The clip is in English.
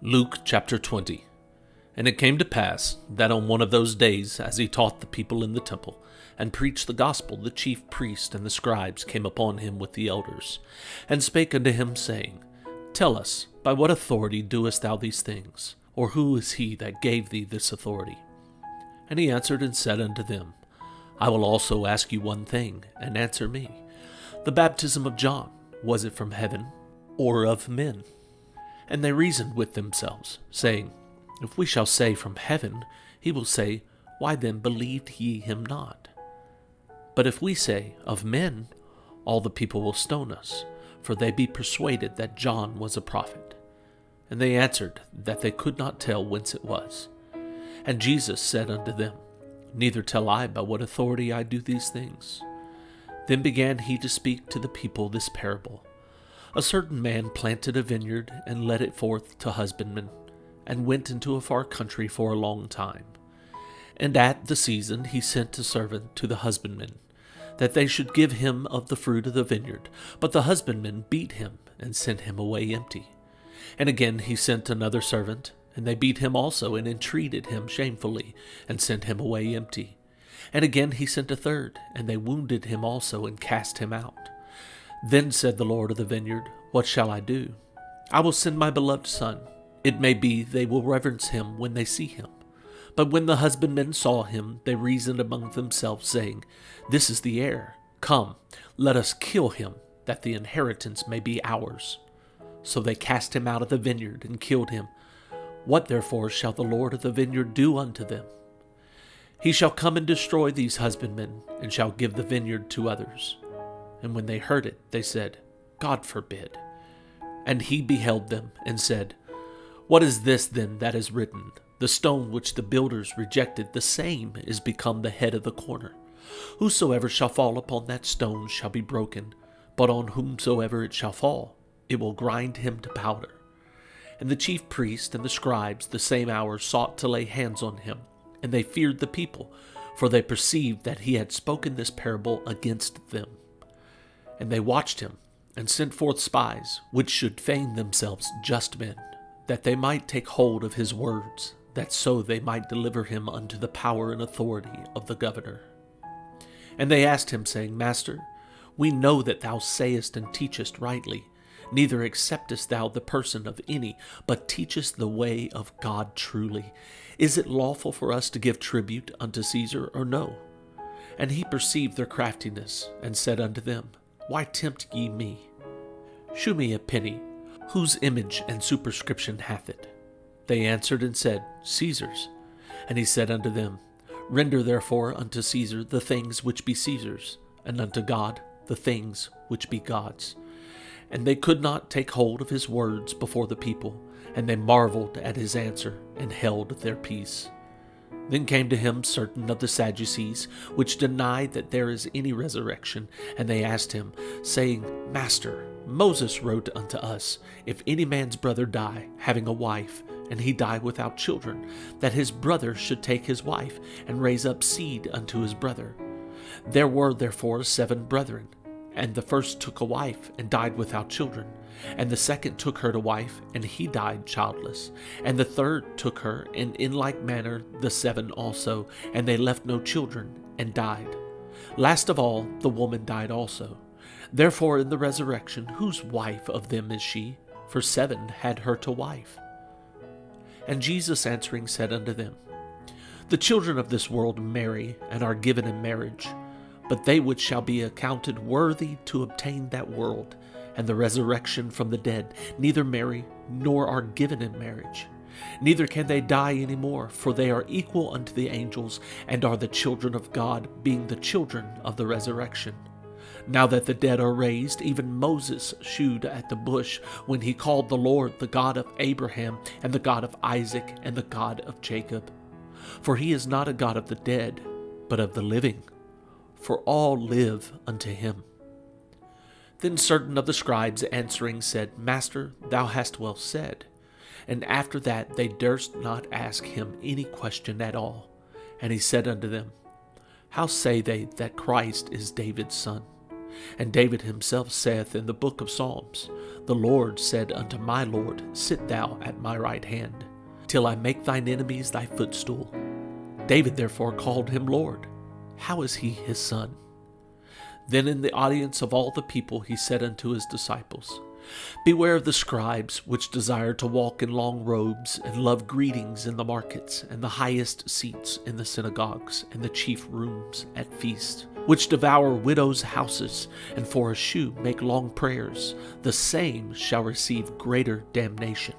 Luke chapter 20. And it came to pass that on one of those days, as he taught the people in the temple, and preached the gospel, the chief priests and the scribes came upon him with the elders, and spake unto him, saying, Tell us, by what authority doest thou these things? Or who is he that gave thee this authority? And he answered and said unto them, I will also ask you one thing, and answer me. The baptism of John, was it from heaven, or of men? And they reasoned with themselves, saying, If we shall say from heaven, he will say, Why then believed ye him not? But if we say, Of men, all the people will stone us, for they be persuaded that John was a prophet. And they answered that they could not tell whence it was. And Jesus said unto them, Neither tell I by what authority I do these things. Then began he to speak to the people this parable. A certain man planted a vineyard, and led it forth to husbandmen, and went into a far country for a long time. And at the season he sent a servant to the husbandmen, that they should give him of the fruit of the vineyard. But the husbandmen beat him, and sent him away empty. And again he sent another servant, and they beat him also, and entreated him shamefully, and sent him away empty. And again he sent a third, and they wounded him also, and cast him out. Then said the Lord of the vineyard, What shall I do? I will send my beloved son. It may be they will reverence him when they see him. But when the husbandmen saw him, they reasoned among themselves, saying, This is the heir. Come, let us kill him, that the inheritance may be ours. So they cast him out of the vineyard, and killed him. What therefore shall the Lord of the vineyard do unto them? He shall come and destroy these husbandmen, and shall give the vineyard to others. And when they heard it, they said, God forbid. And he beheld them, and said, What is this then that is written? The stone which the builders rejected, the same is become the head of the corner. Whosoever shall fall upon that stone shall be broken, but on whomsoever it shall fall, it will grind him to powder. And the chief priests and the scribes the same hour sought to lay hands on him, and they feared the people, for they perceived that he had spoken this parable against them. And they watched him, and sent forth spies, which should feign themselves just men, that they might take hold of his words, that so they might deliver him unto the power and authority of the governor. And they asked him, saying, Master, we know that thou sayest and teachest rightly, neither acceptest thou the person of any, but teachest the way of God truly. Is it lawful for us to give tribute unto Caesar, or no? And he perceived their craftiness, and said unto them, Why tempt ye me? Shew me a penny. Whose image and superscription hath it? They answered and said, Caesar's. And he said unto them, Render therefore unto Caesar the things which be Caesar's, and unto God the things which be God's. And they could not take hold of his words before the people, and they marveled at his answer, and held their peace. Then came to him certain of the Sadducees, which denied that there is any resurrection, and they asked him, saying, Master, Moses wrote unto us, If any man's brother die, having a wife, and he die without children, that his brother should take his wife, and raise up seed unto his brother. There were therefore 7 brethren, and the first took a wife, and died without children. And the second took her to wife, and he died childless. And the third took her, and in like manner the 7 also, and they left no children, and died. Last of all, the woman died also. Therefore in the resurrection, whose wife of them is she? For 7 had her to wife. And Jesus answering said unto them, The children of this world marry, and are given in marriage. But they which shall be accounted worthy to obtain that world, and the resurrection from the dead, neither marry, nor are given in marriage. Neither can they die any more, for they are equal unto the angels, and are the children of God, being the children of the resurrection. Now that the dead are raised, even Moses shewed at the bush, when he called the Lord the God of Abraham, and the God of Isaac, and the God of Jacob. For he is not a God of the dead, but of the living. For all live unto him. Then certain of the scribes answering said, Master, thou hast well said. And after that they durst not ask him any question at all. And he said unto them, How say they that Christ is David's son? And David himself saith in the book of Psalms, The Lord said unto my Lord, Sit thou at my right hand, till I make thine enemies thy footstool. David therefore called him Lord. How is he his son? Then in the audience of all the people he said unto his disciples, Beware of the scribes, which desire to walk in long robes, and love greetings in the markets, and the highest seats in the synagogues, and the chief rooms at feasts, which devour widows' houses, and for a shew make long prayers. The same shall receive greater damnation.